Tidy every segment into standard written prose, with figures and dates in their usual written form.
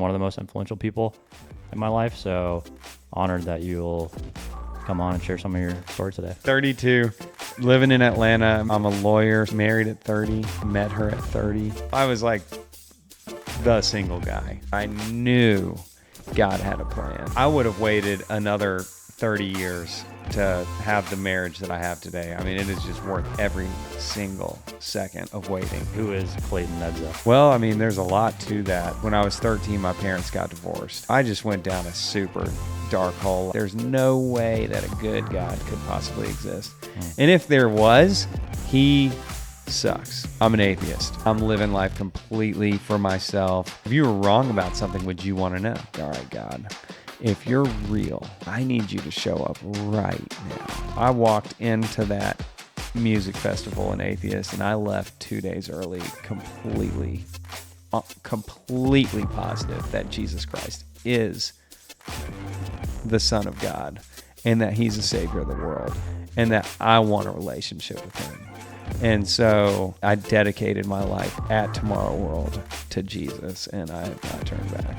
one of the most influential people in my life. So honored that you'll come on and share some of your story today. 32, living in Atlanta. I'm a lawyer, married at 30, met her at 30. I was like the single guy. I knew God had a plan. I would have waited another 30 years to have the marriage that I have today. I mean, it is just worth every single second of waiting. Who is Clayton Nedza? Well, I mean, there's a lot to that. When I was 13, my parents got divorced. I just went down a super dark hole. There's no way that a good God could possibly exist. And if there was, he sucks. I'm an atheist. I'm living life completely for myself. If you were wrong about something, would you want to know? All right, God, if you're real, I need you to show up right now. I walked into that music festival in Atheist and I left 2 days early completely positive that Jesus Christ is the Son of God and that he's the Savior of the world and that I want a relationship with him. And so I dedicated my life at Tomorrow World to Jesus, and I have not turned back.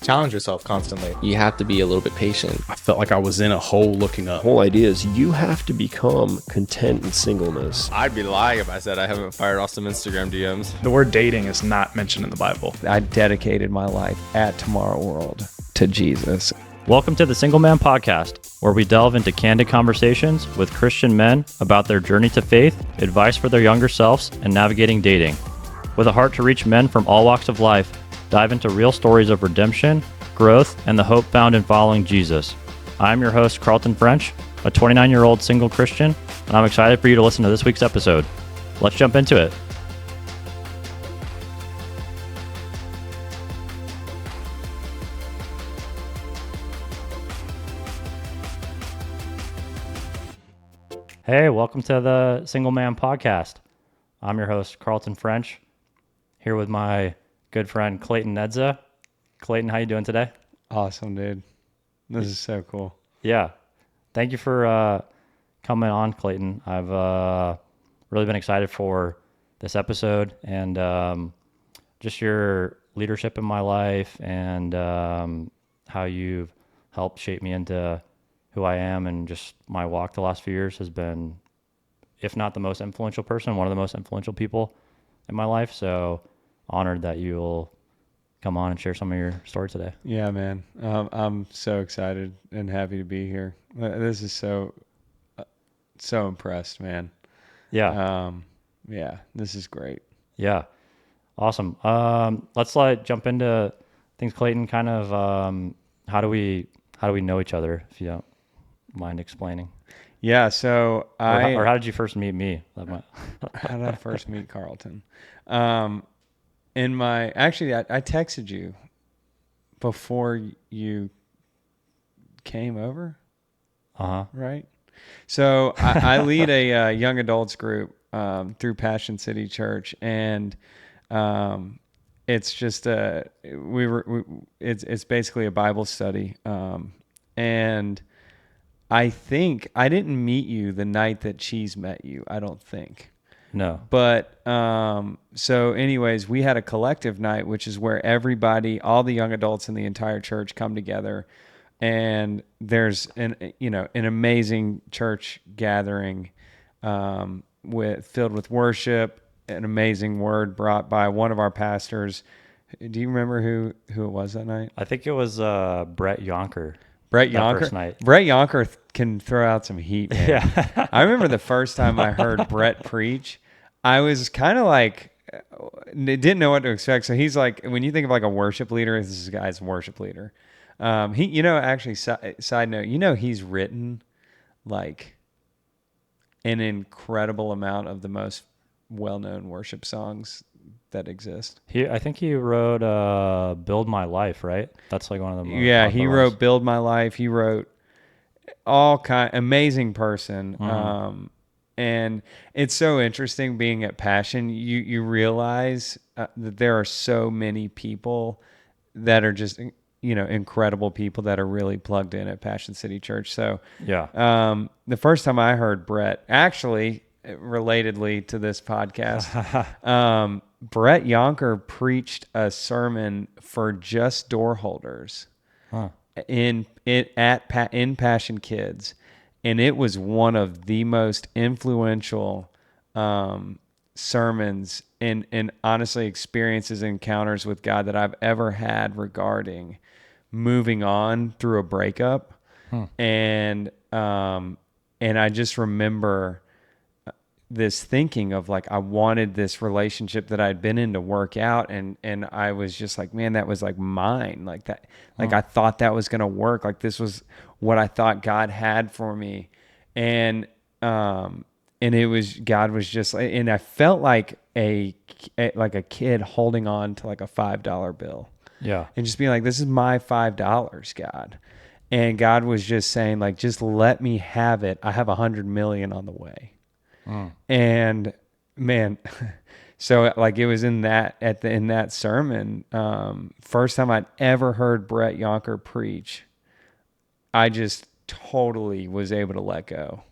Challenge yourself constantly. You have to be a little bit patient. I felt like I was in a hole looking up. The whole idea is you have to become content in singleness. I'd be lying if I said I haven't fired off some Instagram DMs. The word dating is not mentioned in the Bible. I dedicated my life at Tomorrow World to Jesus. Welcome to the Single Man Podcast, where we delve into candid conversations with Christian men about their journey to faith, advice for their younger selves, and navigating dating. With a heart to reach men from all walks of life, dive into real stories of redemption, growth, and the hope found in following Jesus. I'm your host, Carlton French, a 29-year-old single Christian, and I'm excited for you to listen to this week's episode. Let's jump into it. Hey, welcome to the Single Man Podcast. I'm your host, Carlton French, here with my good friend, Clayton Nedza. Clayton, how you doing today? Awesome, dude. This is so cool. Yeah. Thank you for coming on, Clayton. I've really been excited for this episode and just your leadership in my life and how you've helped shape me into who I am, and just my walk the last few years has been, if not the most influential person, one of the most influential people in my life. So honored that you'll come on and share some of your story today. Yeah, man. I'm so excited and happy to be here. This is so impressed, man. Yeah. Yeah, this is great. Yeah. Awesome. Let's jump into things, Clayton. Kind of how do we know each other, if you don't mind explaining? Yeah, so or how did you first meet me? How did I first meet Carlton? I texted you before you came over. Right. So I lead a young adults group through Passion City Church, and it's just it's basically a Bible study, and I think I didn't meet you the night that Cheese met you. I don't think. No. But so anyways, we had a collective night, which is where everybody, all the young adults in the entire church come together, and there's an amazing church gathering filled with worship, an amazing word brought by one of our pastors. Do you remember who it was that night? I think it was Brett Yonker. Brett that Yonker. First night. Brett Yonker can throw out some heat, man. Yeah. I remember the first time I heard Brett preach, I was kind of like, didn't know what to expect. So he's like, when you think of like a worship leader, this guy's a worship leader. Actually, side note, he's written like an incredible amount of the most well-known worship songs that exist. I think he wrote "Build My Life," right? That's like one of the most he wrote "Build My Life." He wrote amazing person. Mm-hmm. And it's so interesting being at Passion. You realize that there are so many people that are just incredible people that are really plugged in at Passion City Church. So yeah, the first time I heard Brett, actually relatedly to this podcast, Brett Yonker preached a sermon for just door holders in Passion Kids, and it was one of the most influential sermons and honestly experiences and encounters with God that I've ever had regarding moving on through a breakup. And I just remember this thinking of like, I wanted this relationship that I'd been in to work out. And I was just like, man, that was like mine. Like that, like I thought that was going to work. Like this was what I thought God had for me. And it was, God was just, and I felt like a kid holding on to like a $5 bill. Yeah. And just being like, this is my $5, God. And God was just saying like, just let me have it. I have 100 million on the way. And man, so like it was in that, in that sermon, first time I'd ever heard Brett Yonker preach, I just totally was able to let go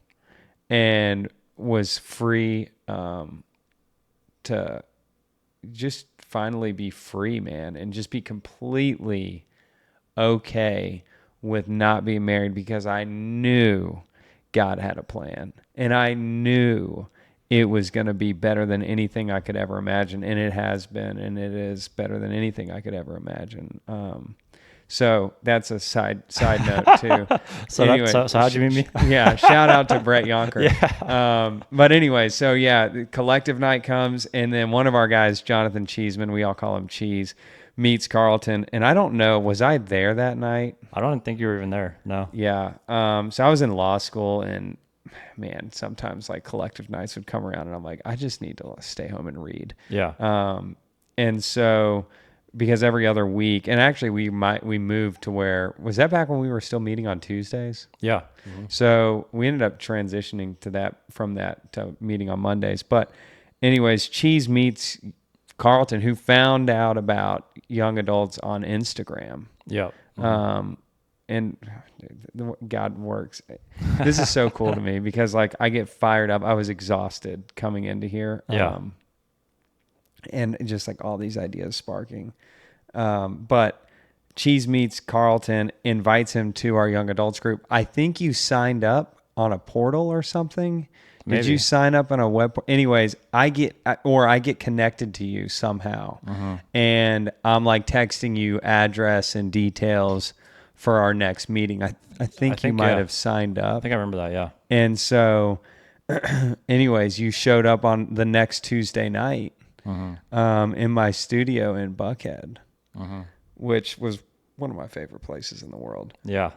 and was free, to just finally be free, man, and just be completely okay with not being married because I knew God had a plan and I knew it was going to be better than anything I could ever imagine. And it has been, and it is better than anything I could ever imagine. So that's a side note too. So anyway, so how'd you meet me? Yeah. Shout out to Brett Yonker. Yeah. But anyway, so yeah, the collective night comes, and then one of our guys, Jonathan Cheeseman, we all call him Cheese, meets Carlton. And I don't know, was I there that night? I don't think you were even there. No. Yeah. So I was in law school, and man, sometimes like collective nights would come around and I'm like, I just need to stay home and read. Yeah. And so because every other week, and actually we moved to where, was that back when we were still meeting on Tuesdays? Yeah. So we ended up transitioning to that, from that to meeting on Mondays. But anyways, Cheese meets Carlton, who found out about young adults on Instagram. Yeah. And God works. This is so cool to me because like I get fired up. I was exhausted coming into here. Yeah. And just like all these ideas sparking. But Cheese meets Carlton, invites him to our young adults group. I think you signed up on a portal or something. Maybe. Did you sign up on a web? Anyways, I get connected to you somehow. And I'm like texting you address and details for our next meeting. I think you might have signed up. I think I remember that. Yeah. And so anyways, you showed up on the next Tuesday night in my studio in Buckhead, which was one of my favorite places in the world. Yeah.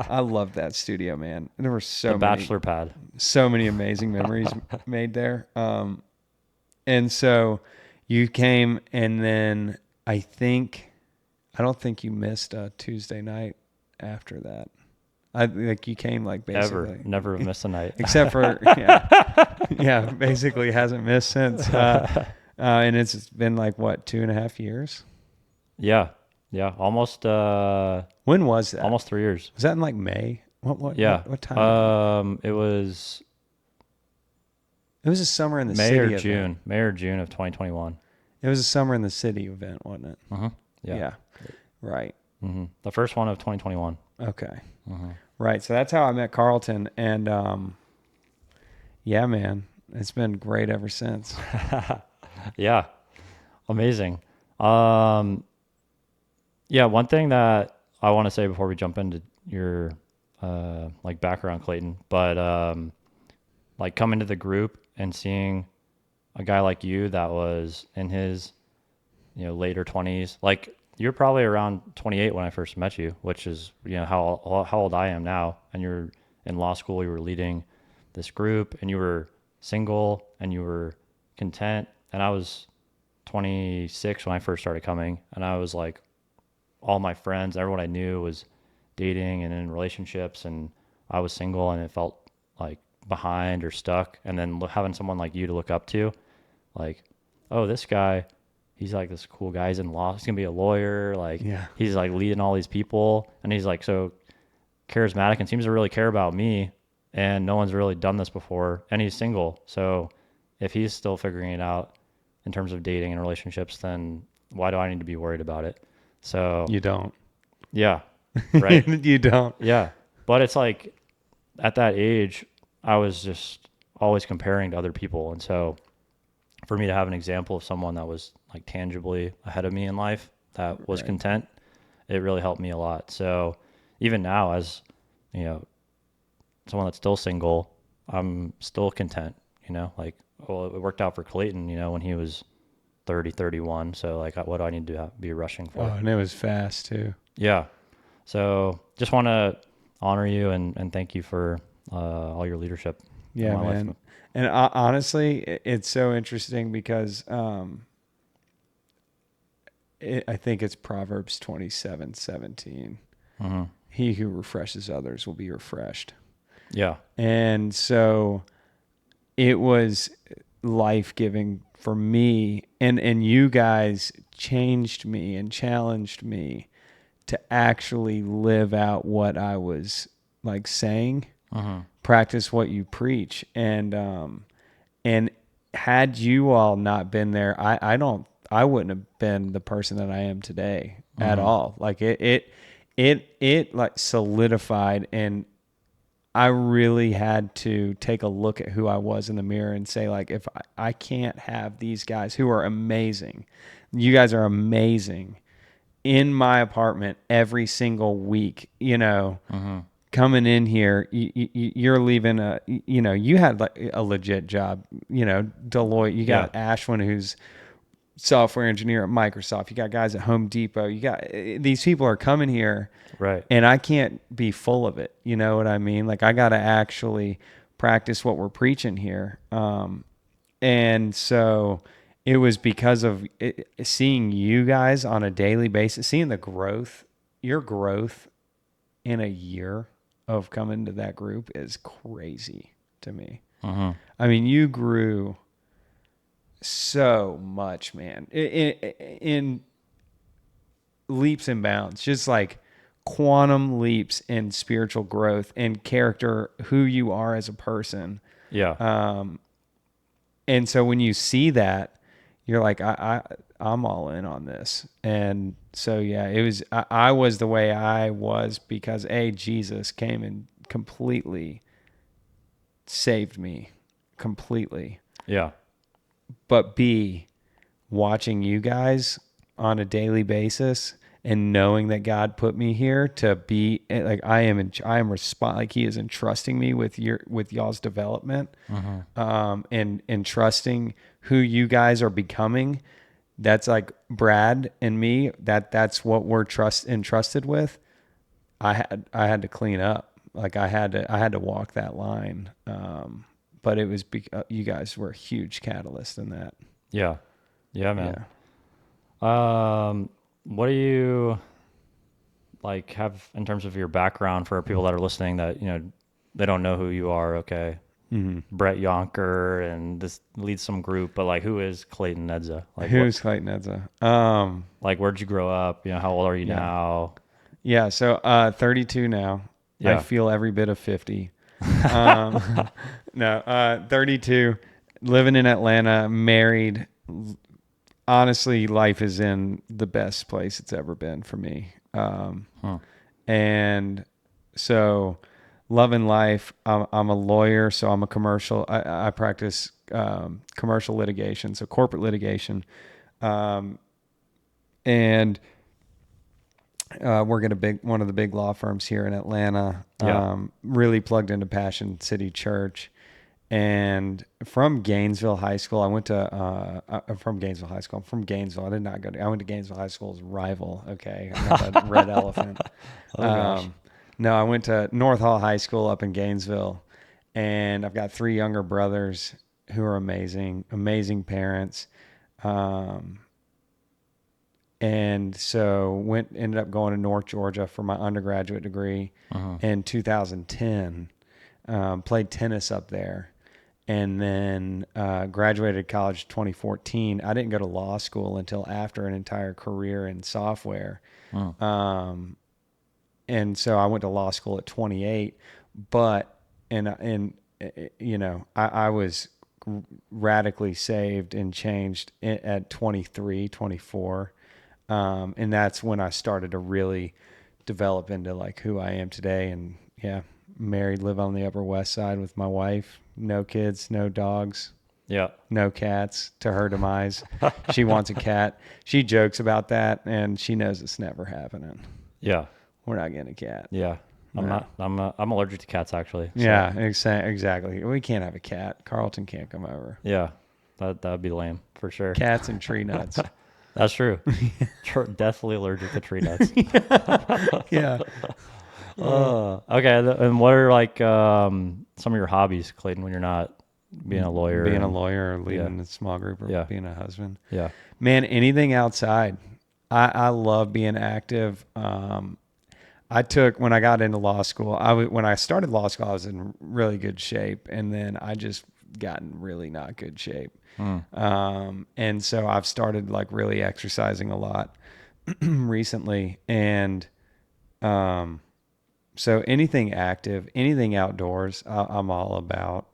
I loved that studio, man. There were The bachelor pad. so many amazing memories made there. And so you came, and then I don't think you missed a Tuesday night after that. You came like basically Never have missed a night. except for basically hasn't missed since. And it's been like what, 2.5 years? Yeah. Yeah. Almost. When was that? Almost 3 years. Was that in like May? What? Yeah. What time? It was It was a summer in the May city or event. June. May or June of 2021. It was a summer in the city event, wasn't it? Yeah. Right. The first one of 2021. Okay. Right. So that's how I met Carlton, and yeah, man, it's been great ever since. Yeah. Amazing. Yeah. One thing that I want to say before we jump into your like background, Clayton, but like coming to the group and seeing a guy like you that was in his later 20s, like you're probably around 28 when I first met you, which is how old I am now, and you're in law school, you were leading this group, and you were single and you were content, and I was 26 when I first started coming, and I was like, all my friends, everyone I knew was dating and in relationships, and I was single, and it felt like behind or stuck. And then having someone like you to look up to, like, oh, this guy, he's like this cool guy, he's in law, he's gonna be a lawyer, like he's like leading all these people, and he's like so charismatic and seems to really care about me, and no one's really done this before, and he's single. So if he's still figuring it out in terms of dating and relationships, then why do I need to be worried about it? So You don't. yeah, right. You don't. Yeah. But it's like at that age, I was just always comparing to other people. And so for me to have an example of someone that was like tangibly ahead of me in life that was content, it really helped me a lot. So even now, as you know, someone that's still single, I'm still content, like, well, it worked out for Clayton, when he was 30, 31. So like, what do I need to be rushing for? Oh, and it was fast too. Yeah. So just want to honor you and thank you for all your leadership. Yeah, in my man. life. And honestly, it's so interesting because I think it's Proverbs 27:17. Mm-hmm. He who refreshes others will be refreshed. Yeah. And so it was life-giving for me, and you guys changed me and challenged me to actually live out what I was like saying, practice what you preach. And had you all not been there, I wouldn't have been the person that I am today at all. Like it like solidified, and I really had to take a look at who I was in the mirror and say, like, if I can't have these guys who are amazing, you guys are amazing, in my apartment every single week, coming in here, you're leaving you had like a legit job, Deloitte, you got Ashwin, who's software engineer at Microsoft, you got guys at Home Depot, you got these people are coming here, right? And I can't be full of it, you know what I mean? Like, I got to actually practice what we're preaching here. And so it was because of seeing you guys on a daily basis, seeing the growth, your growth in a year of coming to that group is crazy to me. I mean, you grew so much, man, in leaps and bounds, just like quantum leaps in spiritual growth and character, who you are as a person. Yeah. And so when you see that, you're like, I'm all in on this. And so, yeah, it was, I was the way I was because Jesus came and completely saved me completely. Yeah. But B, watching you guys on a daily basis and knowing that God put me here to be like, I am like he is entrusting me with y'all's development, and trusting who you guys are becoming. That's like Brad and me, that's what we're entrusted with. I had to clean up. Like I had to walk that line. But it was you guys were a huge catalyst in that. Yeah. Yeah, man. Yeah. What do you like have in terms of your background for people that are listening that, they don't know who you are? Okay. Brett Yonker and this leads some group, but like, who is Clayton Nedza? Like, who's Clayton Nedza? Like, where'd you grow up? How old are you now? Yeah. So, 32 now. Yeah. I feel every bit of 50. No, 32, living in Atlanta, married. Honestly, life is in the best place it's ever been for me. And so loving life. I'm a lawyer, so I'm a commercial. I practice commercial litigation, so corporate litigation. And work at one of the big law firms here in Atlanta. Really plugged into Passion City Church. And from Gainesville High School, I went to, from Gainesville High School. I'm from Gainesville. I did not go to, I went to Gainesville High School's rival. Okay. I'm not that red elephant. No, I went to North Hall High School up in Gainesville, and I've got 3 younger brothers who are amazing, amazing parents. And so ended up going to North Georgia for my undergraduate degree in 2010. Played tennis up there, and then graduated college 2014. I didn't go to law school until after an entire career in software. And so I went to law school at 28, but I was radically saved and changed at 23, 24. And that's when I started to really develop into like who I am today. And yeah, married, live on the Upper West Side with my wife, no kids, no dogs, Yeah. no cats, to her demise. She wants a cat. She jokes about that, and she knows it's never happening. Yeah. We're not getting a cat. Yeah. I'm allergic to cats actually. So, Yeah, exactly. We can't have a cat. Carlton can't come over. Yeah. That'd be lame for sure. Cats and tree nuts. That's true. Definitely allergic to tree nuts. Yeah. Okay. And what are like some of your hobbies, Clayton, when you're not being a lawyer? Being a lawyer or leading a small group or Yeah. being a husband. Yeah. Man, anything outside. I love being active. When I got into law school, when I started law school, I was in really good shape. And then I just got in really not good shape. And so I've started like really exercising a lot recently. And so anything active, anything outdoors, I'm all about.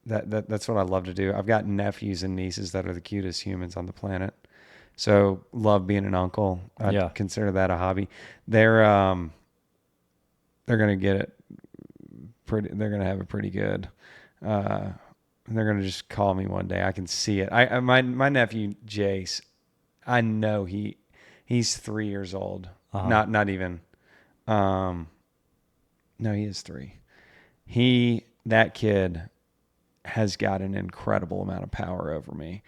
That's what I love to do. I've got nephews and nieces that are the cutest humans on the planet. So love being an uncle. I consider that a hobby. They're gonna get it pretty. They're gonna have it pretty good. They're gonna just call me one day. I can see it. My nephew Jace, I know he's 3 years old. Not even. No, he is 3. That kid has got an incredible amount of power over me.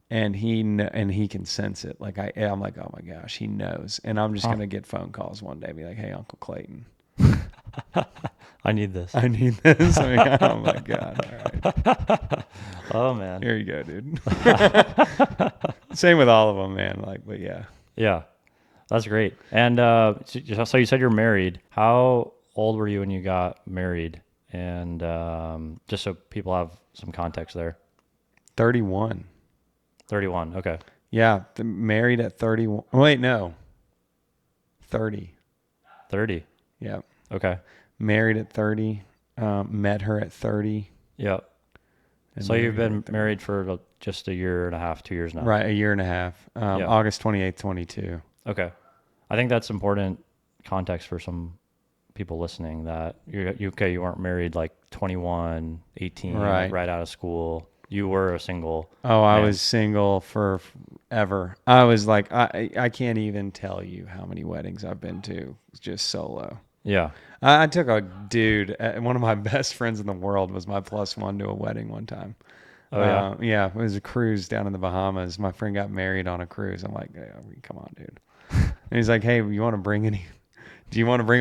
And he can sense it. Like I'm like, oh my gosh, he knows. And I'm just gonna get phone calls one day, be like, hey, Uncle Clayton, I need this. I need this. I'm like, oh my god, all right. Oh man. Here you go, dude. Same with all of them, man. Like, but yeah. Yeah. That's great. And so you said you're married. How old were you when you got married? And just so people have some context there. 31. 31. Okay. Yeah, married at 31. Wait, no. 30. 30. Yeah. Okay. Married at 30. Met her at 30. Yeah. And So you've been married for just a year and a half, 2 years now. Right, a year and a half. August 28th, 22. Okay. I think that's important context for some people listening, that you weren't married like 21, 18, right out of school. You were a single. Oh, I was single forever. I was like, I can't even tell you how many weddings I've been to just solo. Yeah. I took a dude, one of my best friends in the world was my +1 to a wedding one time. Oh, yeah? Yeah, it was a cruise down in the Bahamas. My friend got married on a cruise. I'm like, come on, dude. And he's like, hey, do you want to bring a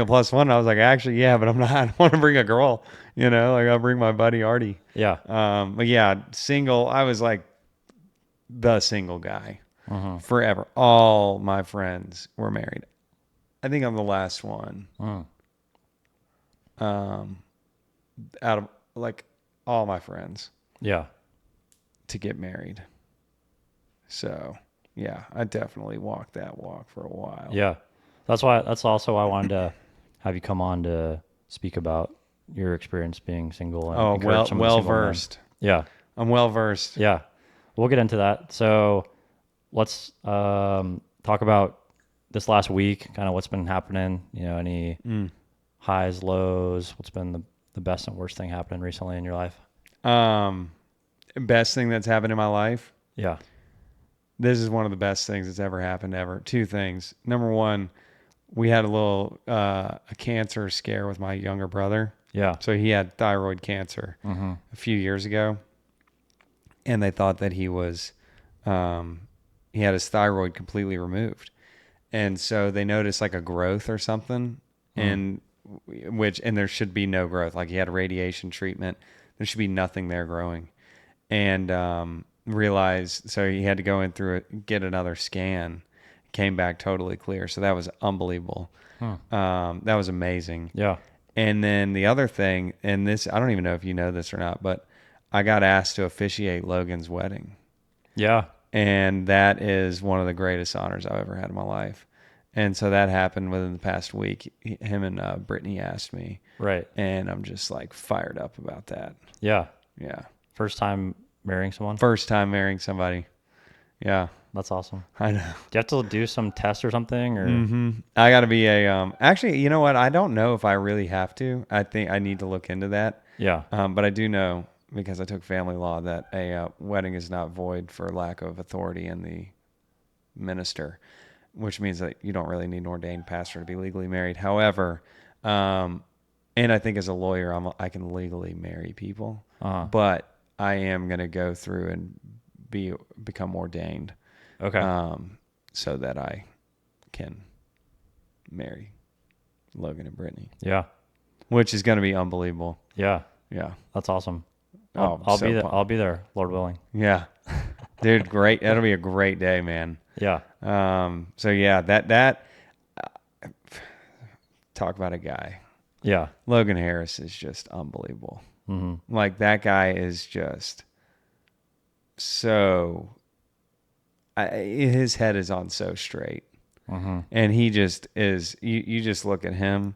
+1? And I was like, actually, yeah, but I don't want to bring a girl, like I'll bring my buddy Artie. Yeah. But yeah, single, I was like the single guy forever. All my friends were married. I think I'm the last one. Out of like all my friends. Yeah. To get married. So yeah, I definitely walked that walk for a while. Yeah. That's also why I wanted to have you come on to speak about your experience being single. And well versed. Yeah. I'm well versed. Yeah. We'll get into that. So let's talk about this last week, kind of what's been happening, any highs, lows, what's been the best and worst thing happening recently in your life? Best thing that's happened in my life? Yeah. This is one of the best things that's ever happened ever. 2 things. Number 1, we had a little a cancer scare with my younger brother. Yeah. So he had thyroid cancer a few years ago, and they thought that he had his thyroid completely removed, and so they noticed like a growth or something, and there should be no growth. Like he had a radiation treatment, there should be nothing there growing, and realized, so he had to go in through it, get another scan. Came back totally clear. So that was unbelievable. That was amazing. Yeah. And then the other thing, and this, I don't even know if you know this or not, but I got asked to officiate Logan's wedding. Yeah. And that is one of the greatest honors I've ever had in my life. And so that happened within the past week. Him and Brittany asked me. Right. And I'm just like fired up about that. Yeah. Yeah. First time marrying someone? First time marrying somebody. Yeah. That's awesome. I know. Do you have to do some test or something? Or I got to be actually, you know what? I don't know if I really have to. I think I need to look into that. Yeah. But I do know, because I took family law, that a wedding is not void for lack of authority in the minister, which means that you don't really need an ordained pastor to be legally married. However, and I think as a lawyer, I can legally marry people, but I am going to go through and become ordained. Okay. So that I can marry Logan and Brittany. Yeah. Which is going to be unbelievable. Yeah. Yeah. That's awesome. Oh, I'll so be there. pumped. I'll be there, Lord willing. Yeah. Dude, great. That'll be a great day, man. Yeah. So yeah, that talk about a guy. Yeah. Logan Harris is just unbelievable. Mm-hmm. Like, that guy is just so his head is on so straight. Mm-hmm. And he just is, you just look at him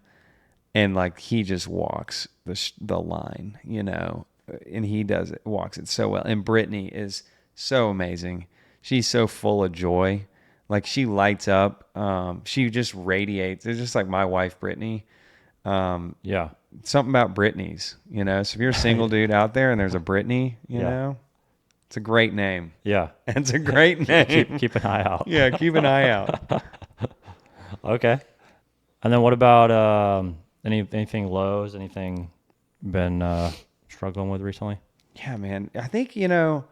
and like he just walks the line, you know, and he walks it so well. And Brittany is so amazing. She's so full of joy. Like, she lights up. She just radiates. It's just like my wife, Brittany. Yeah. Something about Brittany's, you know. So if you're a single dude out there and there's a Brittany, you know, it's a great name. Yeah. It's a great name. Keep an eye out. Yeah, keep an eye out. Okay. And then what about anything lows? Anything been struggling with recently? Yeah, man. I think, you know,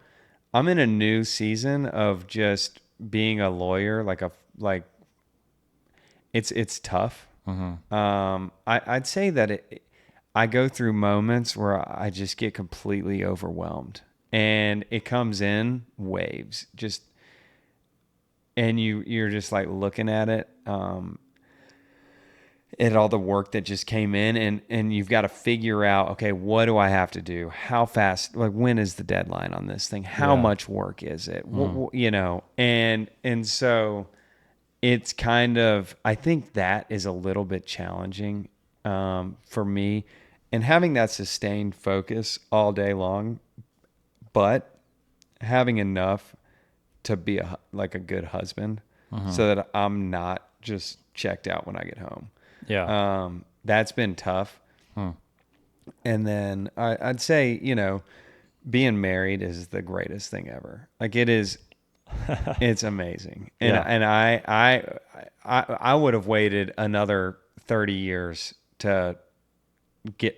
I'm in a new season of just being a lawyer. It's tough. Mm-hmm. I'd say that I go through moments where I just get completely overwhelmed, and it comes in waves. And you're just like looking at it. At all the work that just came in, and you've got to figure out, okay, what do I have to do? How fast, like, when is the deadline on this thing? How much work is it? You know, and so it's kind of, I think that is a little bit challenging for me, and having that sustained focus all day long, but having enough to be a good husband, so that I'm not just checked out when I get home. Yeah. That's been tough. And then I'd say, you know, being married is the greatest thing ever. Like, it is, it's amazing. And I would have waited another 30 years to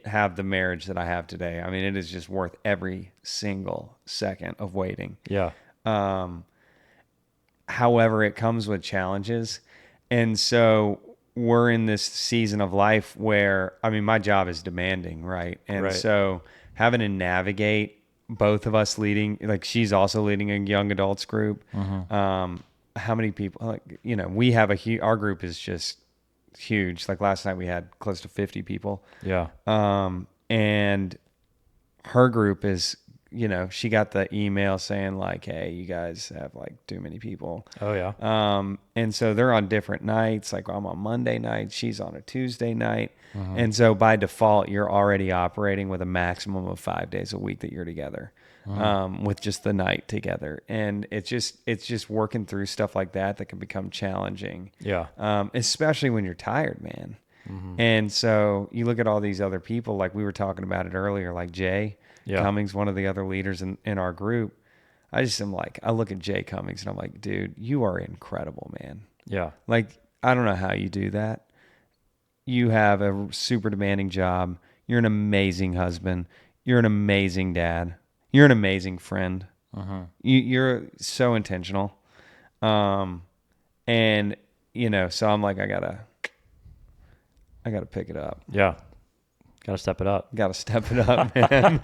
have the marriage that I have today. I mean, it is just worth every single second of waiting. Yeah. However, it comes with challenges. And so we're in this season of life where, I mean, my job is demanding, right? And so having to navigate both of us leading, like, she's also leading a young adults group. How many people, like, you know, we have our group is just huge. Like, last night we had close to 50 people. Yeah. And her group is, you know, she got the email saying like, hey, you guys have like too many people. Oh yeah. And so they're on different nights. Like, I'm on Monday night, she's on a Tuesday night. And so by default, you're already operating with a maximum of 5 days a week that you're together, with just the night together. And it's just working through stuff like that can become challenging. Yeah. Especially when you're tired, man. And so you look at all these other people, like we were talking about it earlier, like Jay Cummings, one of the other leaders in our group. I look at Jay Cummings and I'm like, dude, you are incredible, man. Yeah. Like, I don't know how you do that. You have a super demanding job. You're an amazing husband. You're an amazing dad. You're an amazing friend. You're so intentional. And, you know, so I'm like, I gotta pick it up. Yeah. Gotta step it up. Gotta step it up, man.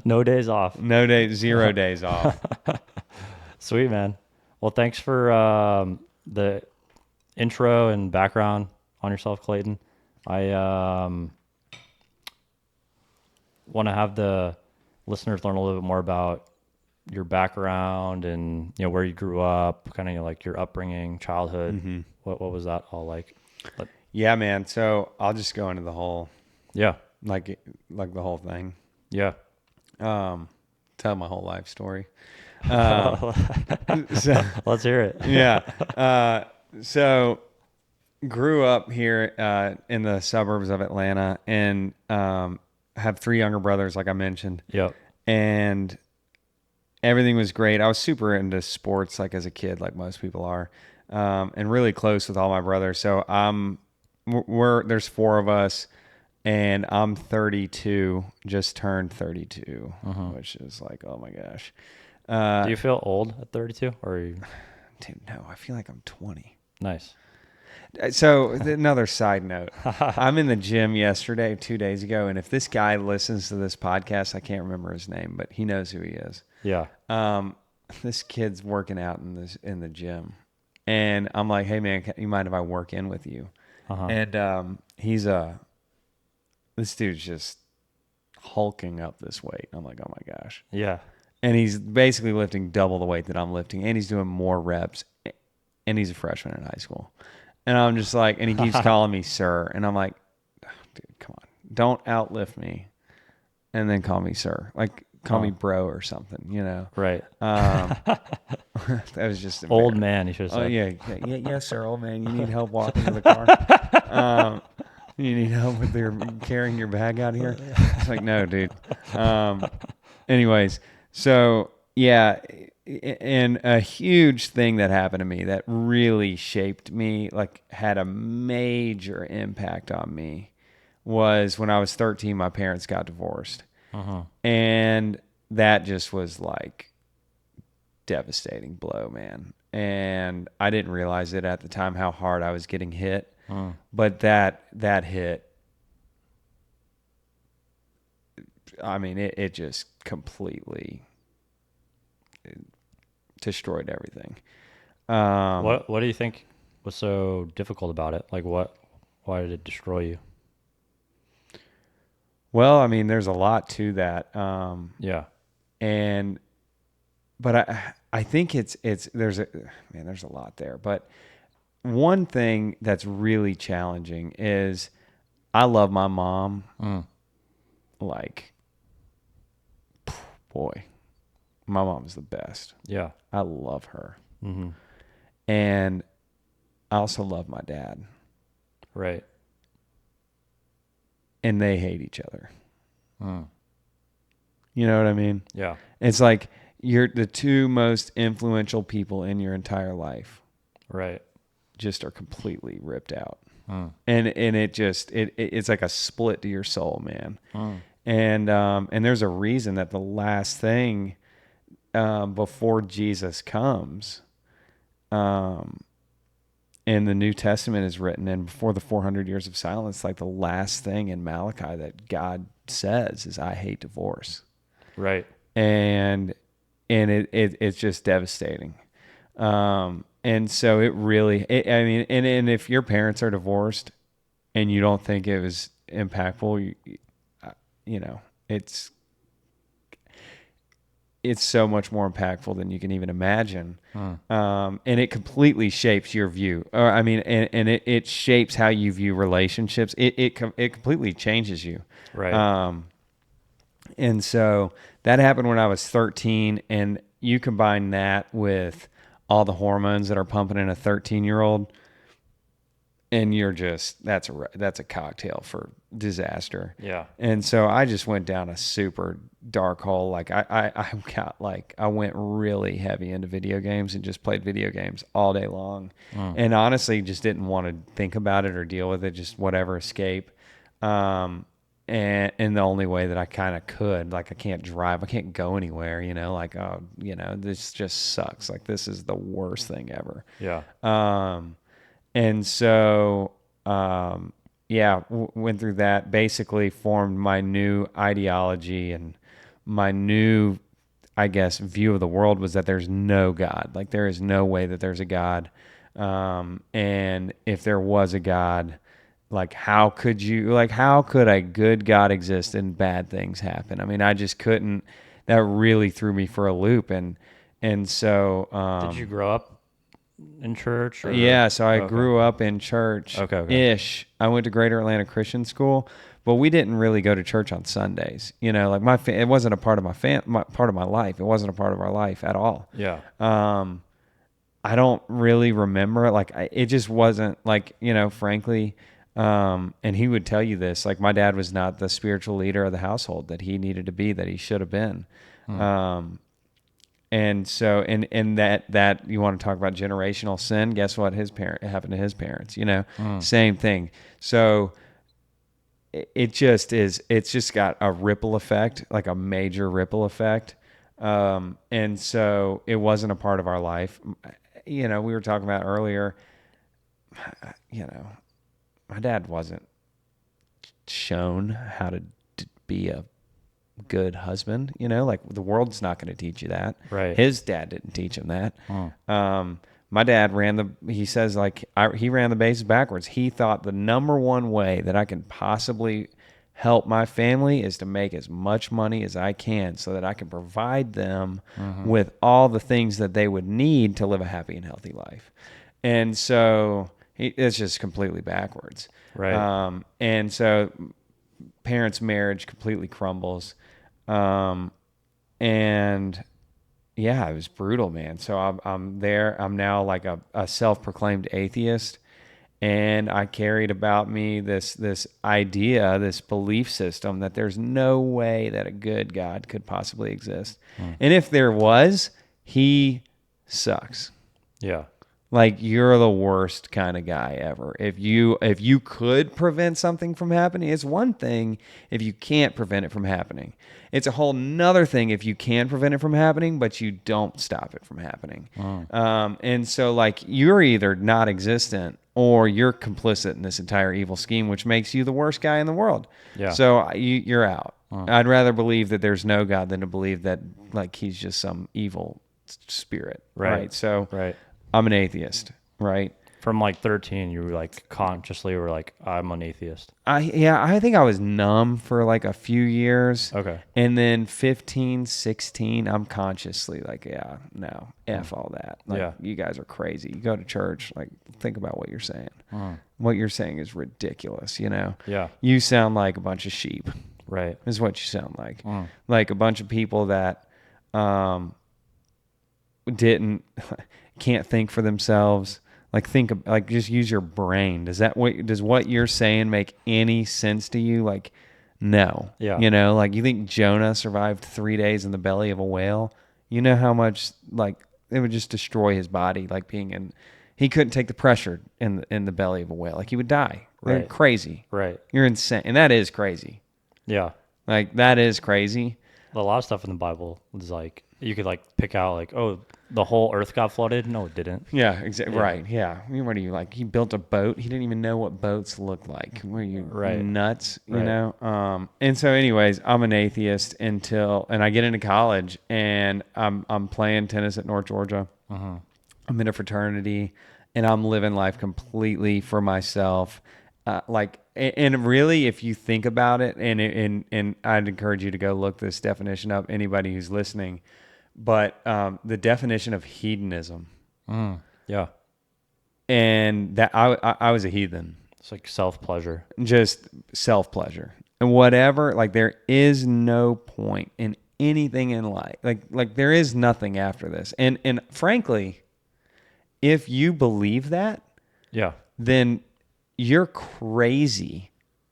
No days off. 0 days off. Sweet, man. Well, thanks for the intro and background on yourself, Clayton. I want to have the listeners learn a little bit more about your background and, you know, where you grew up, kind of, you know, like your upbringing, childhood. What was that all like? Yeah, man. So I'll just go into the whole, Yeah. like the whole thing. Yeah. Tell my whole life story. So, Let's hear it. yeah. So grew up here in the suburbs of Atlanta, and have 3 younger brothers, like I mentioned. Yep. And everything was great. I was super into sports, like as a kid, like most people are, and really close with all my brothers. So there's 4 of us, and I'm 32, just turned 32, which is like, oh my gosh. Do you feel old at 32, or are you? Dude, no, I feel like I'm 20. Nice. So another side note, I'm in the gym yesterday, 2 days ago, and if this guy listens to this podcast, I can't remember his name, but he knows who he is. Yeah. This kid's working out in the gym, and I'm like, hey man, you mind if I work in with you? And this dude's just hulking up this weight. I'm like, oh my gosh. Yeah. And he's basically lifting double the weight that I'm lifting, and he's doing more reps, and he's a freshman in high school. And I'm just like, and he keeps calling me sir. And I'm like, oh, dude, come on. Don't outlift me and then call me sir. Like, call me bro or something, you know? Right. That was just Old man, you should have Oh, said. yes, sir, old man. You need help walking to the car? You need help with carrying your bag out here? It's like, no, dude. Anyways, so, yeah, and a huge thing that happened to me that really shaped me, like had a major impact on me, was when I was 13, my parents got divorced. And that just was like devastating blow, man. And I didn't realize it at the time how hard I was getting hit. But that hit, I mean, it just completely destroyed everything. What do you think was so difficult about it? Like why did it destroy you? Well, I mean, there's a lot to that. Yeah. But I think there's a lot there. But one thing that's really challenging is I love my mom. Like, boy, my mom's the best. Yeah. I love her. And I also love my dad. Right. And they hate each other. You know what I mean? Yeah. It's like you're the 2 most influential people in your entire life. Right. Just are completely ripped out. And it's like a split to your soul, man. And there's a reason that the last thing before Jesus comes in the New Testament is written, and before the 400 years of silence, like the last thing in Malachi that God says is, I hate divorce. Right. And it's just devastating. And so it really, I mean, and if your parents are divorced and you don't think it was impactful, you know, it's so much more impactful than you can even imagine. And it completely shapes your view. Or I mean, and it shapes how you view relationships. It completely changes you. Right. And so that happened when I was 13, and you combine that with all the hormones that are pumping in a 13-year-old, and you're just, that's a cocktail for disaster. Yeah. And so I just went down a super dark hole. Like I went really heavy into video games and just played video games all day long. And honestly just didn't want to think about it or deal with it, just whatever, escape. And the only way that I kind of could, like, I can't drive, I can't go anywhere, you know, like, oh, you know, this just sucks. Like, this is the worst thing ever. Yeah. And so, went through that, basically formed my new ideology, and my new, I guess, view of the world was that there's no God. Like, there is no way that there's a God. And if there was a God, like, how could a good God exist and bad things happen? I mean, I just couldn't. That really threw me for a loop. And so, Did you grow up in church? Or? Yeah, so I Okay. grew up in church. Okay. Ish. I went to Greater Atlanta Christian School, but we didn't really go to church on Sundays. You know, like it wasn't a part of part of my life. It wasn't a part of our life at all. Yeah. I don't really remember it. Like it just wasn't like, you know, frankly, and he would tell you this, like my dad was not the spiritual leader of the household that he needed to be, that he should have been. And so, and that you want to talk about generational sin, guess what it happened to his parents, you know, same thing. So it's just got a ripple effect, like a major ripple effect. And so it wasn't a part of our life. You know, we were talking about earlier, you know, my dad wasn't shown how to be a good husband, you know, like the world's not going to teach you that. Right. His dad didn't teach him that. My dad he says like he ran the bases backwards. He thought the number one way that I can possibly help my family is to make as much money as I can so that I can provide them with all the things that they would need to live a happy and healthy life. And so it's just completely backwards. Right. And so parents' marriage completely crumbles. And yeah, it was brutal, man. So I'm there. I'm now like a self-proclaimed atheist. And I carried about me this idea, this belief system that there's no way that a good God could possibly exist. And if there was, he sucks. Yeah. Like you're the worst kind of guy ever. If you could prevent something from happening, it's one thing if you can't prevent it from happening. It's a whole nother thing if you can prevent it from happening, but you don't stop it from happening. And so like you're either not existent or you're complicit in this entire evil scheme, which makes you the worst guy in the world. Yeah. So you're out. I'd rather believe that there's no God than to believe that like he's just some evil spirit. Right. So Right. I'm an atheist, right? From like 13, you were like consciously were like, I'm an atheist. I think I was numb for like a few years. Okay. And then 15, 16, I'm consciously like, yeah, no, F all that. Like, Yeah. you guys are crazy. You go to church, like, think about what you're saying. What you're saying is ridiculous, you know? Yeah. You sound like a bunch of sheep, Right. is what you sound like. Like a bunch of people that can't think for themselves. Like just use your brain. Does what you're saying make any sense to you? Like, no. Yeah. You know, like you think Jonah survived 3 days in the belly of a whale? You know how much like it would just destroy his body, like he couldn't take the pressure in the belly of a whale. Like he would die. They're Right. crazy. Right. You're insane. And that is crazy. Yeah. Like that is crazy. A lot of stuff in the Bible is like, you could like pick out like, oh, the whole earth got flooded. No, it didn't. Yeah, exactly. Right. Yeah. I mean, what are you like? He built a boat. He didn't even know what boats looked like. Were you nuts? You Right. know? And so anyways, I'm an atheist and I get into college and I'm playing tennis at North Georgia. I'm in a fraternity and I'm living life completely for myself. And really, if you think about it, and I'd encourage you to go look this definition up, anybody who's listening, but the definition of hedonism, Yeah. and that I was a heathen, It's like self-pleasure. just self-pleasure and whatever. Like there is no point in anything in life. Like there is nothing after this. And frankly, if you believe that, Yeah. then you're crazy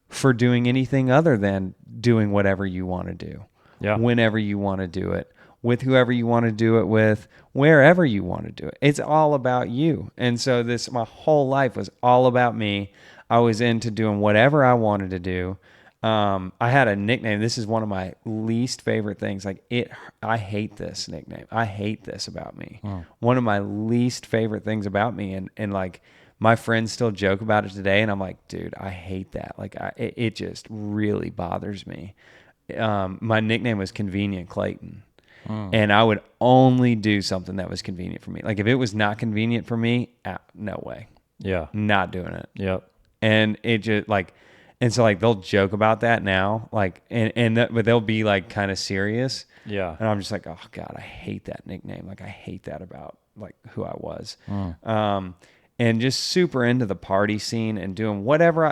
for doing anything other than doing whatever you want to do. Yeah. Whenever you want to do it, with whoever you want to do it with, wherever you want to do it. It's all about you. And so my whole life was all about me. I was into doing whatever I wanted to do. I had a nickname. This is one of my least favorite things. I hate this nickname. I hate this about me. One of my least favorite things about me. And like my friends still joke about it today. And I'm like, dude, I hate that. Like it just really bothers me. My nickname was Convenient Clayton. And I would only do something that was convenient for me. Like if it was not convenient for me, no way. Yeah. Not doing it. Yep. And it just like, and so like they'll joke about that now, like, but they'll be like kind of serious. Yeah. And I'm just like, oh God, I hate that nickname. Like I hate that like who I was. And just super into the party scene and doing whatever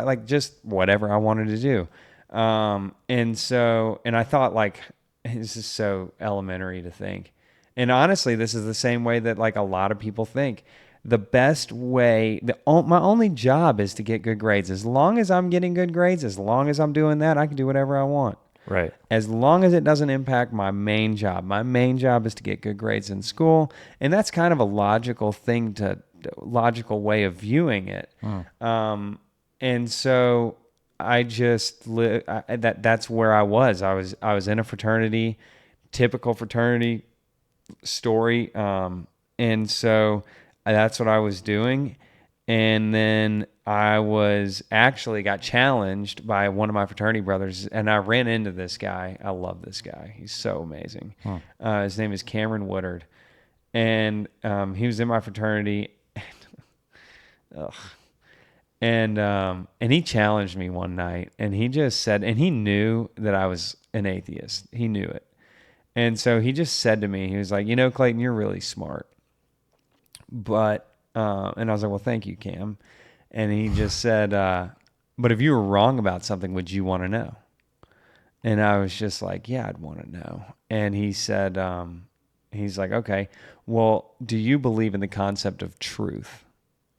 whatever I wanted to do. And I thought like, this is so elementary to think. And honestly, this is the same way that like a lot of people think. The best way, my only job is to get good grades. As long as I'm getting good grades, as long as I'm doing that, I can do whatever I want. Right. As long as it doesn't impact my main job. My main job is to get good grades in school. And that's kind of a logical way of viewing it. And so I just that's where I was. I was in a fraternity, typical fraternity story. And so that's what I was doing. And then I got challenged by one of my fraternity brothers, and I ran into this guy. I love this guy. He's so amazing. His name is Cameron Woodard. And he was in my fraternity. And he challenged me one night, and he just said, and he knew that I was an atheist. He knew it. And so he just said to me, he was like, Clayton, you're really smart. But, and I was like, well, thank you, Cam. And he just said, but if you were wrong about something, would you want to know? And I was just like, yeah, I'd want to know. And he said, he's like, okay, well, do you believe in the concept of truth?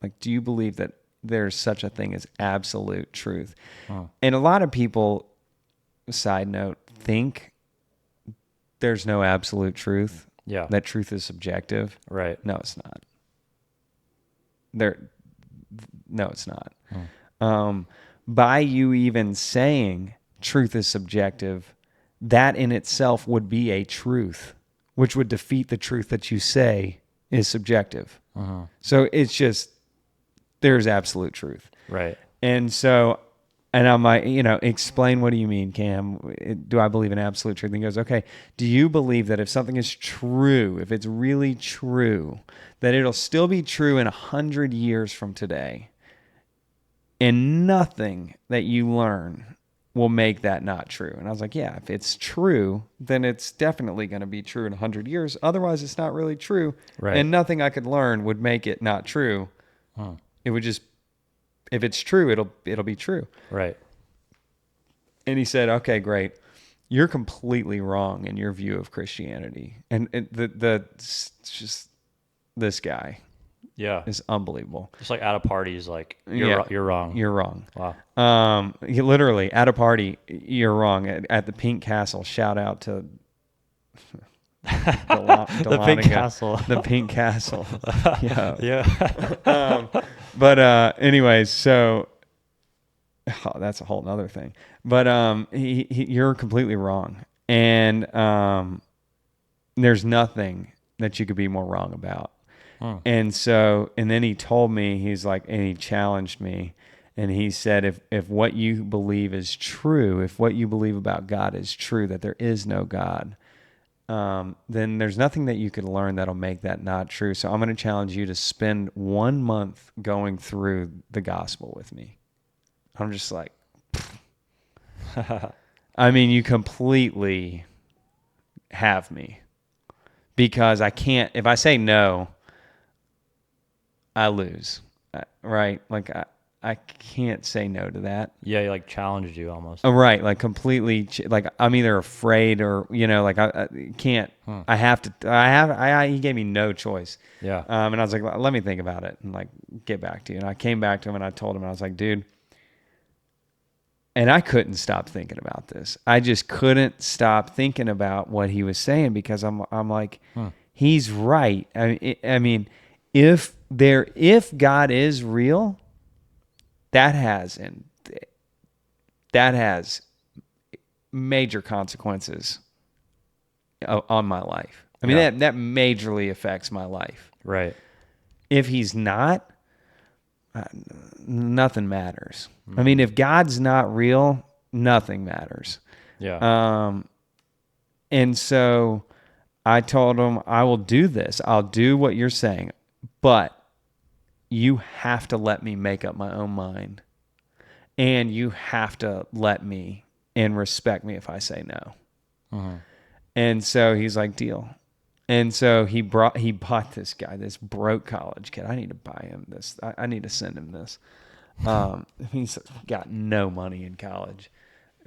Like, do you believe that there's such a thing as absolute truth? And a lot of people, side note, think there's no absolute truth. Yeah. That truth is subjective. Right. No, it's not. No, it's not. By you even saying truth is subjective, that in itself would be a truth, which would defeat the truth that you say is subjective. So it's just, there's absolute truth. Right. And so, and I'm like, explain, what do you mean, Cam? Do I believe in absolute truth? And he goes, okay, do you believe that if something is true, if it's really true, that it'll still be true in 100 years from today, and nothing that you learn will make that not true? And I was like, yeah, if it's true, then it's definitely going to be true in 100 years. Otherwise, it's not really true. Right. And nothing I could learn would make it not true. It would just, if it's true, it'll be true. Right. And he said, okay, great. You're completely wrong in your view of Christianity. And just this guy Yeah. is unbelievable. Just like at a party, he's like, you're wrong. You're wrong. Wow. He literally at a party, you're wrong. At the Pink Castle, shout out to The Pink Castle. The Pink Castle. Yeah. Yeah. But anyways, so that's a whole nother thing. But you're completely wrong. And there's nothing that you could be more wrong about. And so, and then he told me, he's like, and he challenged me, and he said, if what you believe is true, if what you believe about God is true, that there is no God, then there's nothing that you could learn that'll make that not true. So I'm going to challenge you to spend 1 month going through the gospel with me. I'm just like, I mean, you completely have me, because I can't, if I say no, I lose, right? Like I can't say no to that. Yeah, he like challenged you almost. Oh, right. Like completely, like I'm either afraid or, like I can't, I have to, he gave me no choice. Yeah. And I was like, let me think about it and like get back to you. And I came back to him and I told him, and I was like, dude, and I couldn't stop thinking about this. I just couldn't stop thinking about what he was saying, because I'm like, he's right. I mean, if God is real, that has major consequences on my life. I mean, that majorly affects my life. Right. If he's not, nothing matters. I mean, if God's not real, nothing matters. Yeah. And so I told him, I will do this. I'll do what you're saying, but you have to let me make up my own mind, and you have to let me and respect me if I say no. And so he's like, deal. And so he bought this guy, this broke college kid. I need to buy him this. I need to send him this. He's got no money in college.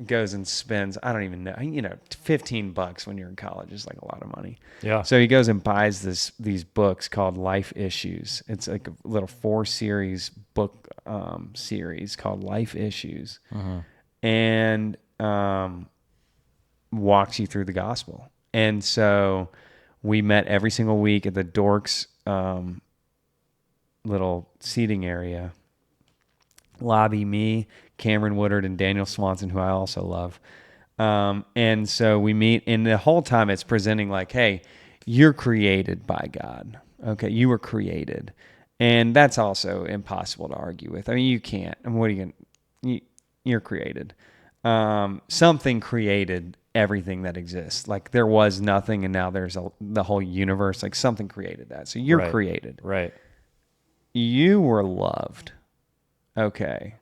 Goes and spends, I don't even know, $15 when you're in college is like a lot of money. Yeah. So he goes and buys these books called Life Issues. It's like a little 4-series book series called Life Issues, and walks you through the gospel. And so we met every single week at the Dorks little seating area. Lobby, me, Cameron Woodard, and Daniel Swanson, who I also love. And so we meet, and the whole time it's presenting like, hey, you're created by God. Okay, you were created. And that's also impossible to argue with. I mean, you can't. I mean, what are you going to... You're created. Something created everything that exists. Like, there was nothing, and now there's the whole universe. Like, something created that. So you're created. Right. You were loved. Okay.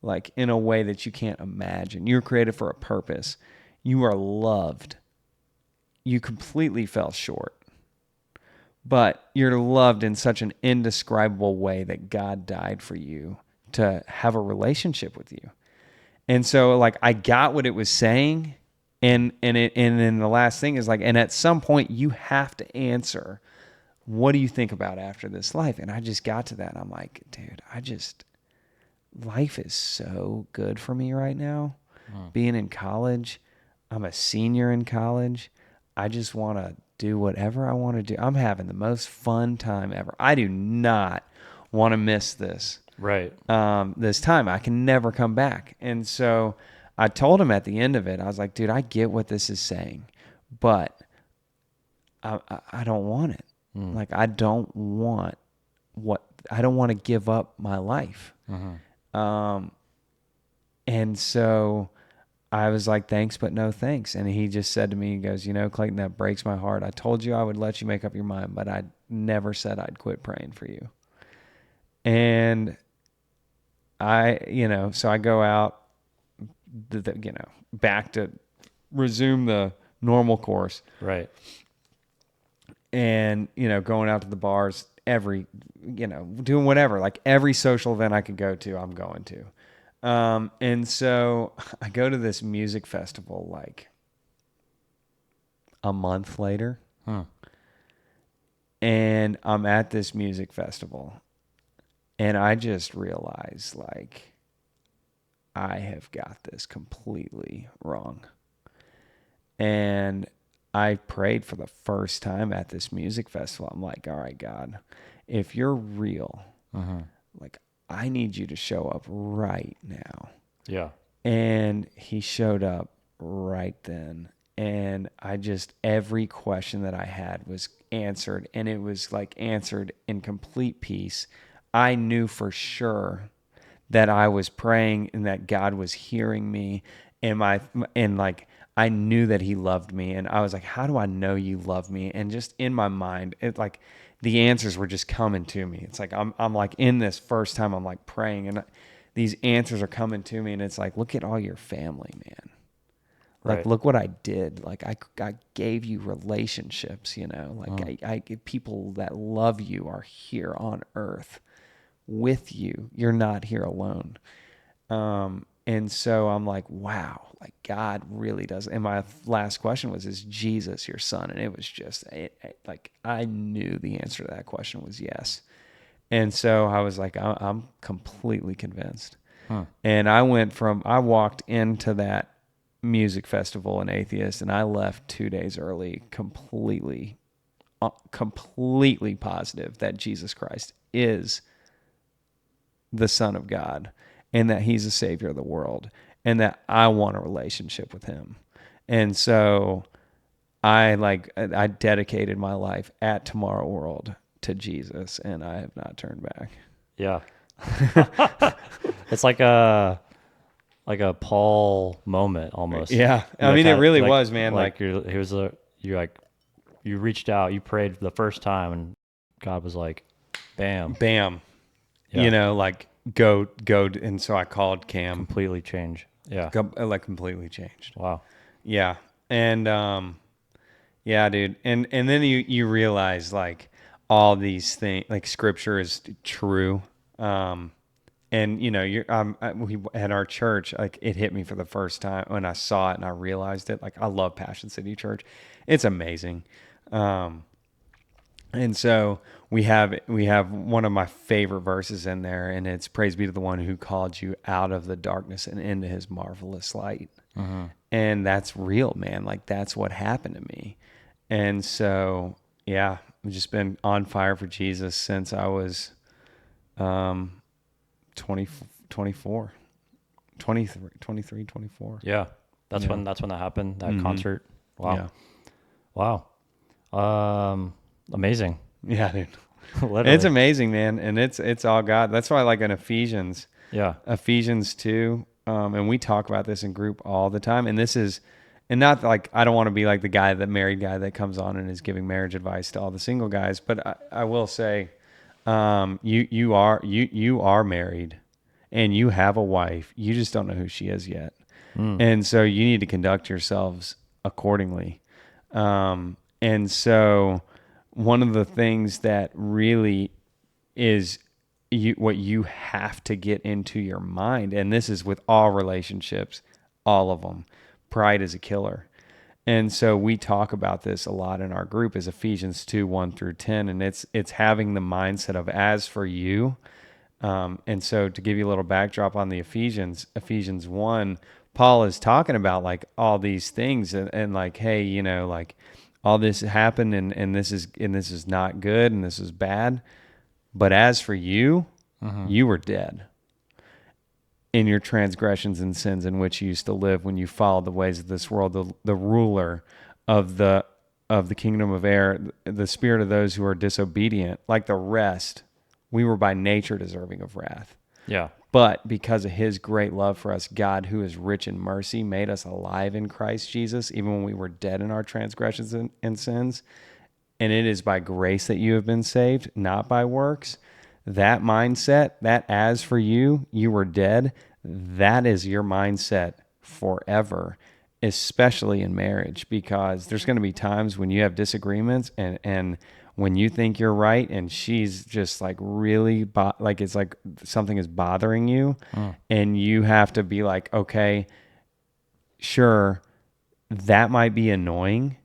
Like, in a way that you can't imagine. You were created for a purpose. You are loved. You completely fell short. But you're loved in such an indescribable way that God died for you to have a relationship with you. And so, like, I got what it was saying. And then the last thing is, like, and at some point you have to answer, what do you think about after this life? And I just got to that. And I'm like, dude, life is so good for me right now. Being in college, I'm a senior in college. I just want to do whatever I want to do. I'm having the most fun time ever. I do not want to miss this. Right. This time. I can never come back. And so I told him at the end of it, I was like, dude, I get what this is saying, but I don't want it. Like, I don't want to give up my life. And so I was like, thanks, but no thanks. And he just said to me, he goes, Clayton, that breaks my heart. I told you I would let you make up your mind, but I never said I'd quit praying for you. And so I go out, back to resume the normal course. Right. And, going out to the bars, doing whatever, like every social event I could go to, I'm going to. And so I go to this music festival like a month later. And I'm at this music festival, and I just realized, like, I have got this completely wrong. And I prayed for the first time at this music festival. I'm like, all right, God, if you're real, like, I need you to show up right now. Yeah. And he showed up right then. And every question that I had was answered, and it was like answered in complete peace. I knew for sure that I was praying and that God was hearing me, and I knew that he loved me. And I was like, how do I know you love me? And just in my mind, the answers were just coming to me. It's like, I'm like, in this first time, I'm like praying, and these answers are coming to me. And it's like, look at all your family, man. Like, look what I did. Like, I gave you relationships, I people that love you are here on earth with you. You're not here alone. And so I'm like, wow, like, God really does. And my last question was, is Jesus your son? And it was just like, I knew the answer to that question was yes. And so I was like, I'm completely convinced. And I walked into that music festival in Atheist, and I left 2 days early, completely positive that Jesus Christ is the Son of God, and that he's the Savior of the world, and that I want a relationship with him. And so I dedicated my life at Tomorrow World to Jesus, and I have not turned back. Yeah. It's like a Paul moment almost. Yeah. I mean, it really was, man. You reached out, you prayed for the first time, and God was like, bam. Yeah. Go. And so I called Cam. Completely changed. Yeah. Completely changed. Wow. Yeah. And, Yeah, dude. And then you realize like all these things, like scripture is true. And you know, we at our church, like it hit me for the first time when I saw it and I realized it. Like I love Passion City Church. It's amazing. And so we have one of my favorite verses in there, and it's praise be to the one who called you out of the darkness and into his marvelous light. And that's real, man. Like that's what happened to me. And so, yeah, I've just been on fire for Jesus since I was 24. Yeah. That's when that happened, that concert. Wow. Yeah. Wow. Amazing. Yeah, dude. Literally. It's amazing, man. And it's all God. That's why, like in Ephesians 2, and we talk about this in group all the time. And this is, and not like, I don't want to be like the married guy that comes on and is giving marriage advice to all the single guys, but I will say, you are married and you have a wife. You just don't know who she is yet. And so you need to conduct yourselves accordingly. And so one of the things that really is what you have to get into your mind, and this is with all relationships, all of them, pride is a killer. And so we talk about this a lot in our group is Ephesians 2, 1 through 10. And it's having the mindset of as for you. And so to give you a little backdrop on the Ephesians 1, Paul is talking about like all these things and like, hey, you know, like all this happened and this is not good and this is bad. But as for you, you were dead in your transgressions and sins in which you used to live when you followed the ways of this world, the ruler of the kingdom of air, the spirit of those who are disobedient, like the rest. We were by nature deserving of wrath. Yeah. But because of his great love for us, God, who is rich in mercy, made us alive in Christ Jesus, even when we were dead in our transgressions and sins. And it is by grace that you have been saved, not by works. That mindset, that as for you, you were dead, that is your mindset forever, especially in marriage, because there's going to be times when you have disagreements and when you think you're right and she's just like really like it's like something is bothering you and you have to be like, okay, sure, that might be annoying,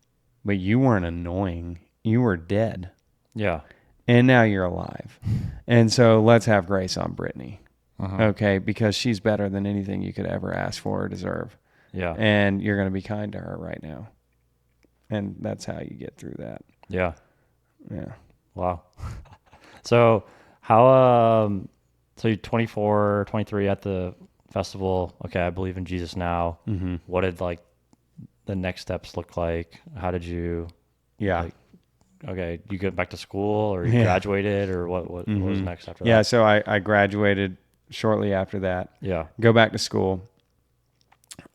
but you weren't annoying. You were dead. Yeah. And now you're alive. And so let's have grace on Brittany. Okay, because she's better than anything you could ever ask for or deserve. Yeah. And you're going to be kind to her right now. And that's how you get through that. Yeah. Yeah. Wow. So how, so you're 24, 23 at the festival. Okay. I believe in Jesus now. What did like the next steps look like? How did you, okay, you get back to school or you graduated or what was next after that? Yeah. So I graduated shortly after that. Yeah. Go back to school.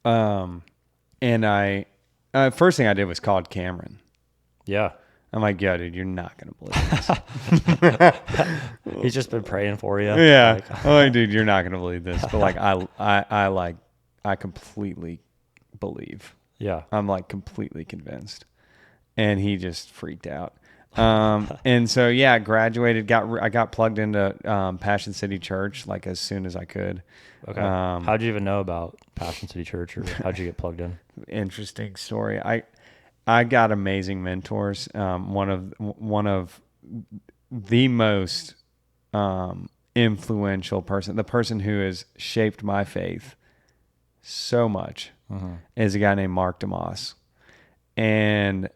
And I, first thing I did was called Cameron. Yeah. I'm like, yeah, dude, you're not going to believe this. He's just been praying for you. Yeah. Like, I'm like, dude, you're not going to believe this. But like, I completely believe. Yeah. I'm like completely convinced. And he just freaked out. And so, yeah, I graduated, I got plugged into Passion City Church like as soon as I could. Okay. How'd you even know about Passion City Church or how'd you get plugged in? Interesting story. I got amazing mentors. One of the most influential person, the person who has shaped my faith so much, is a guy named Mark DeMoss. And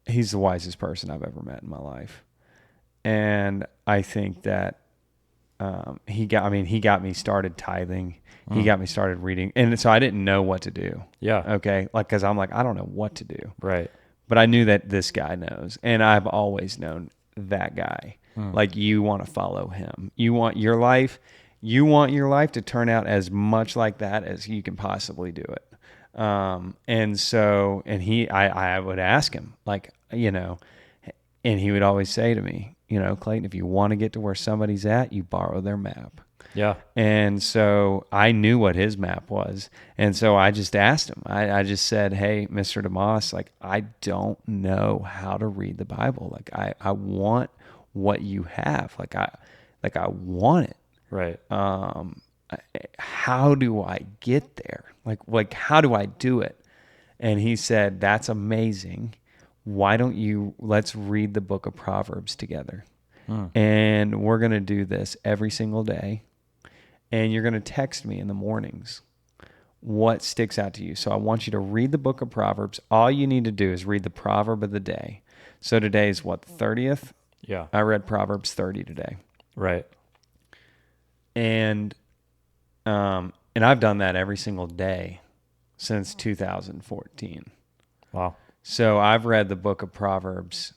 he's the wisest person I've ever met in my life. And I think that he got me started tithing. He got me started reading. And so I didn't know what to do. Yeah. Okay. Like, cause I'm like, I don't know what to do. Right. But I knew that this guy knows. And I've always known that guy. Like, you want to follow him. You want your life to turn out as much like that as you can possibly do it. And so, I would ask him, like, you know, and he would always say to me, Clayton, if you want to get to where somebody's at, you borrow their map. Yeah. And so I knew what his map was. And so I just asked him. I just said, hey, Mr. DeMoss, like, I don't know how to read the Bible. Like, I want what you have. Like, I want it. Right. How do I get there? Like, how do I do it? And he said, that's amazing. Why don't let's read the book of Proverbs together. And we're going to do this every single day. And you're going to text me in the mornings what sticks out to you. So I want you to read the book of Proverbs. All you need to do is read the proverb of the day. So today is what, the 30th? Yeah. I read Proverbs 30 today. Right. And I've done that every single day since 2014. Wow. So I've read the book of Proverbs,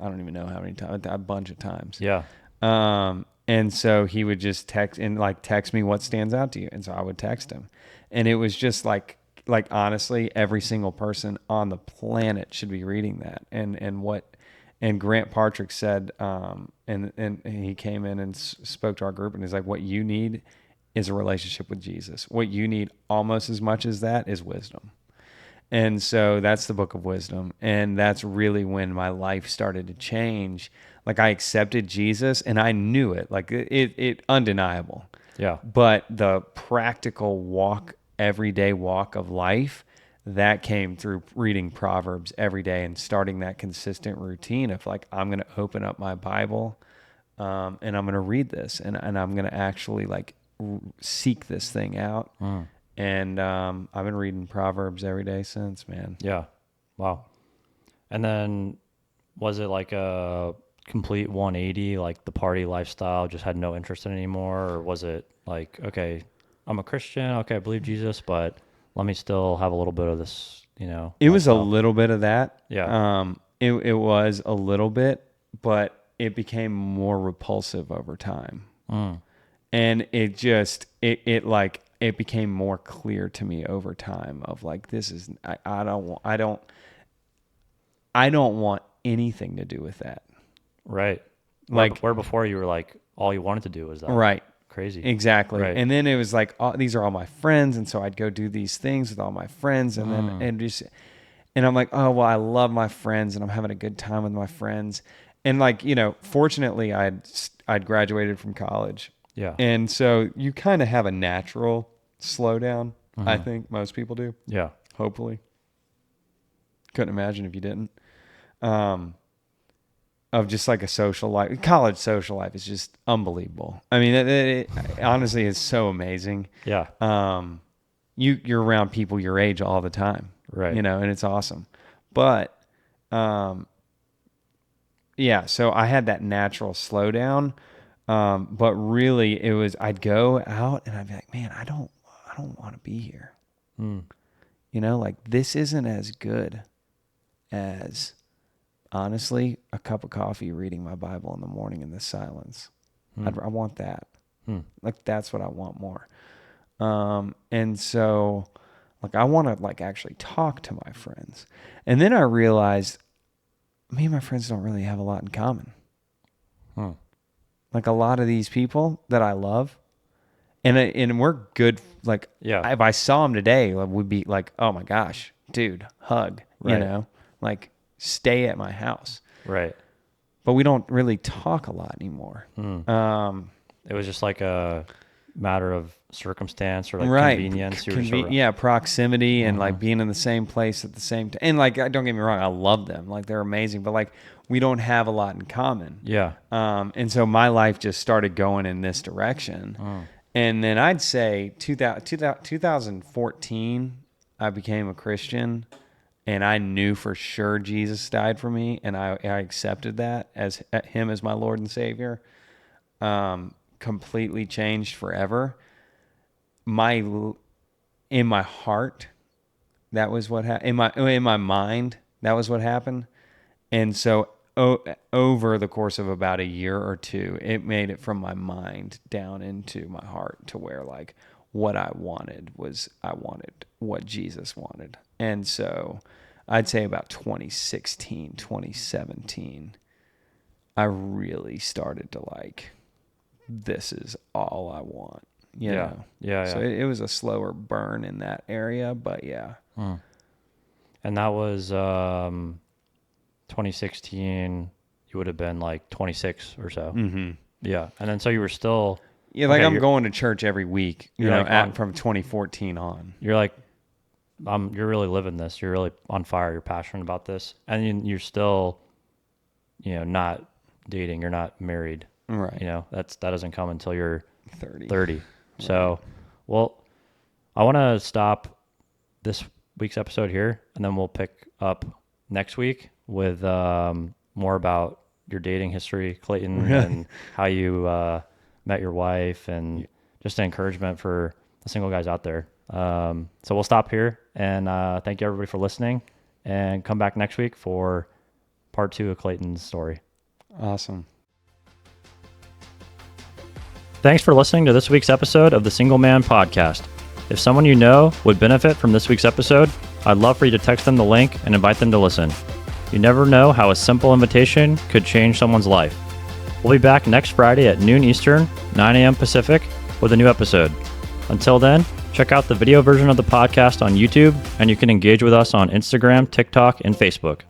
I don't even know how many times, a bunch of times. Yeah. And so he would just text me what stands out to you. And so I would text him. And it was just like honestly, every single person on the planet should be reading that. And Grant Partrick said, and he came in and spoke to our group, and he's like, what you need is a relationship with Jesus. What you need almost as much as that is wisdom. And so that's the book of wisdom. And that's really when my life started to change. Like, I accepted Jesus and I knew it, like it undeniable. Yeah. But the practical everyday walk of life, that came through reading Proverbs every day and starting that consistent routine of like, I'm going to open up my Bible and I'm going to read this and I'm going to actually like seek this thing out. And I've been reading Proverbs every day since, man. Yeah. Wow. And then was it like a complete 180, like the party lifestyle, just had no interest in it anymore? Or was it like, okay, I'm a Christian, okay, I believe Jesus, but let me still have a little bit of this, It was a little bit of that. Yeah. It was a little bit, but it became more repulsive over time. And it just, it became more clear to me over time of like, this is, I don't want anything to do with that. Right. Like, where before you were like, all you wanted to do was that. Right. Crazy. Exactly. Right. And then it was like, these are all my friends. And so I'd go do these things with all my friends. And then, and I'm like, oh, well, I love my friends and I'm having a good time with my friends. And like, fortunately I'd graduated from college. Yeah. And so you kind of have a natural slowdown. I think most people do. Yeah. Hopefully. Couldn't imagine if you didn't. Of just like a social life. College social life is just unbelievable. I mean, it honestly is so amazing. Yeah. You're around people your age all the time. Right. And it's awesome. But, yeah, so I had that natural slowdown. But really it was, I'd go out and I'd be like, man, I don't want to be here. Like, this isn't as good as, honestly, a cup of coffee reading my Bible in the morning in the silence. I want that. Like, that's what I want more. And so, like, I want to, like, actually talk to my friends. And then I realized me and my friends don't really have a lot in common. Like, a lot of these people that I love, and we're good. Like, yeah. If I saw them today, like, we'd be like, oh my gosh, dude, hug, Right. like, stay at my house. Right. But we don't really talk a lot anymore. It was just like a matter of circumstance or like Right. convenience. You were just around. Yeah, proximity and like being in the same place at the same time. And like, don't get me wrong, I love them. Like, they're amazing, but like, we don't have a lot in common. Yeah. And so my life just started going in this direction. And then I'd say 2014, I became a Christian, and I knew for sure Jesus died for me, and I accepted that as him as my Lord and Savior. Completely changed forever. In my heart, that was what happened. In my mind, that was what happened. And so over the course of about a year or two, it made it from my mind down into my heart to where like what I wanted was I wanted what Jesus wanted. And so I'd say about 2016, 2017 I really started to like, this is all I want. You know? Yeah. So it was a slower burn in that area, but yeah. And that was 2016. You would have been like 26 or so. Mm-hmm. Yeah. And then so you were still... Yeah, like okay, I'm going to church every week, you you're know, like from 2014 on. You're like, you're really living this. You're really on fire. You're passionate about this. And you're still, you know, not dating. You're not married. Right. You know, that doesn't come until you're 30. 30. Right. So, well, I want to stop this week's episode here, and then we'll pick up next week with more about your dating history, Clayton, Really? and how you met your wife, and just an encouragement for the single guys out there. So we'll stop here, and thank you everybody for listening, and come back next week for part 2 of Clayton's story. Awesome. Thanks for listening to this week's episode of the Single Man Podcast. If someone you know would benefit from this week's episode, I'd love for you to text them the link and invite them to listen. You never know how a simple invitation could change someone's life. We'll be back next Friday at noon Eastern, 9 a.m. Pacific, with a new episode. Until then, check out the video version of the podcast on YouTube, and you can engage with us on Instagram, TikTok, and Facebook.